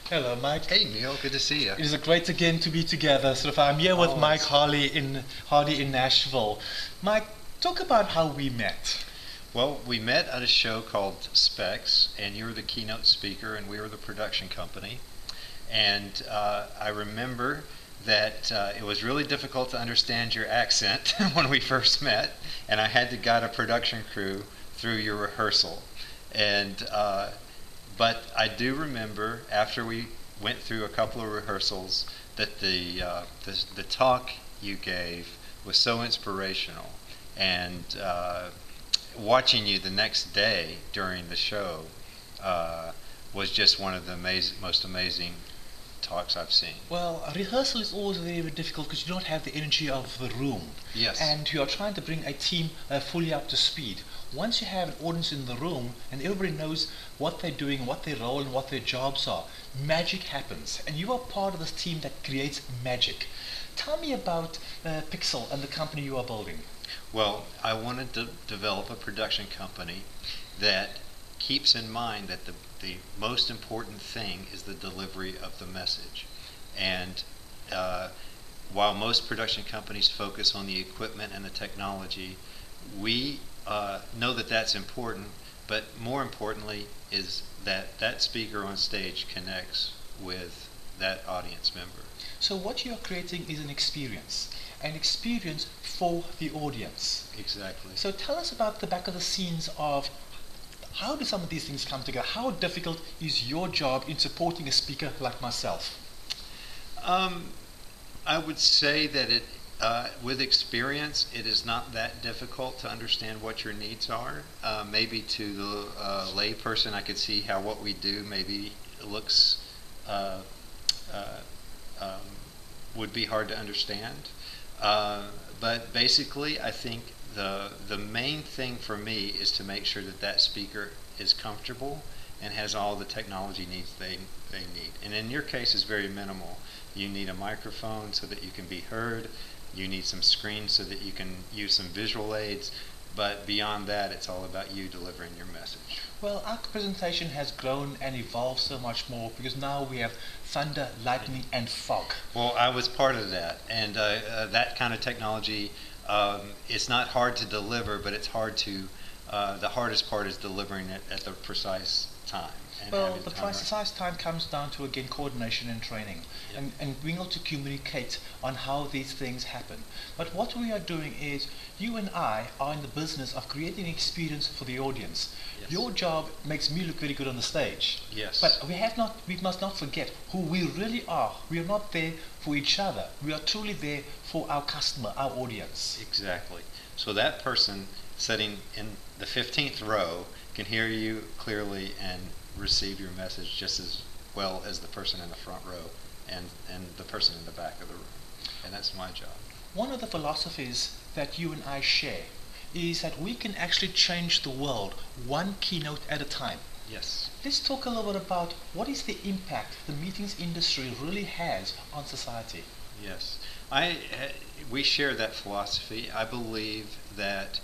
Hello, Mike. Hey Neil, good to see you. It is great again to be together. I'm here with Mike Harley in Nashville. Mike, talk about how we met. Well, we met at a show called Specs, and you were the keynote speaker, and we were the production company. And I remember that it was really difficult to understand your accent when we first met, and I had to guide a production crew through your rehearsal. And but I do remember after we went through a couple of rehearsals that the talk you gave was so inspirational, and watching you the next day during the show was just one of the most amazing talks I've seen. Well, a rehearsal is always very, very difficult because you don't have the energy of the room. Yes. And you are trying to bring a team fully up to speed. Once you have an audience in the room and everybody knows what they're doing, what their role and what their jobs are, magic happens. And you are part of this team that creates magic. Tell me about Pixel and the company you are building. Well, I wanted to develop a production company that keeps in mind that the most important thing is the delivery of the message. And while most production companies focus on the equipment and the technology, we know that that's important, but more importantly is that that speaker on stage connects with that audience member. So what you are creating is an experience for the audience. Exactly. So tell us about the back of the scenes of how do some of these things come together? How difficult is your job in supporting a speaker like myself? I would say that with experience, it is not that difficult to understand what your needs are. Maybe to the lay person, I could see how what we do maybe looks would be hard to understand. But basically, I think the main thing for me is to make sure that that speaker is comfortable and has all the technology needs they need. And in your case, it's very minimal. You need a microphone so that you can be heard. You need some screens so that you can use some visual aids. But beyond that, it's all about you delivering your message. Well, our presentation has grown and evolved so much more because now we have thunder, lightning, and fog. Well, I was part of that, and that kind of technology, it's not hard to deliver, but it's hard to, the hardest part is delivering it at the precise time. Well, the precise time comes down to, again, coordination and training, Yep. and being able to communicate on how these things happen. But what we are doing is, you and I are in the business of creating an experience for the audience. Yes. Your job makes me look very good on the stage. Yes. But we must not forget who we really are. We are not there for each other. We are truly there for our customer, our audience. Exactly. So that person sitting in the 15th row can hear you clearly and receive your message just as well as the person in the front row and the person in the back of the room. And that's my job. One of the philosophies that you and I share is that we can actually change the world one keynote at a time. Yes. Let's talk a little bit about what is the impact the meetings industry really has on society. Yes. We share that philosophy. I believe that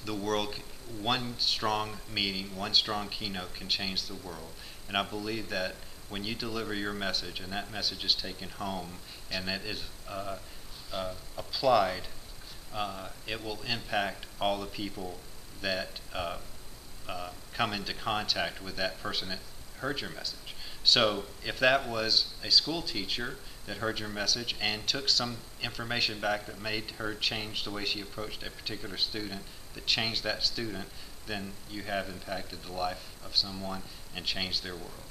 the world, one strong meeting, one strong keynote can change the world. And I believe that when you deliver your message and that message is taken home and that is applied, it will impact all the people that come into contact with that person that heard your message. So if that was a school teacher that heard your message and took some information back that made her change the way she approached a particular student, that changed that student, then you have impacted the life of someone and changed their world.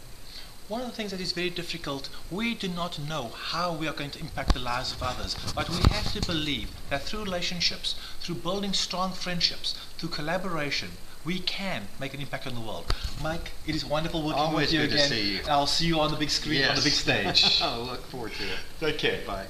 One of the things that is very difficult, we do not know how we are going to impact the lives of others, but we have to believe that through relationships, through building strong friendships, through collaboration, we can make an impact on the world. Mike, it is wonderful working with you again. Always good to see you. I'll see you on the big screen, on the big stage. I'll look forward to it. Take care. Bye.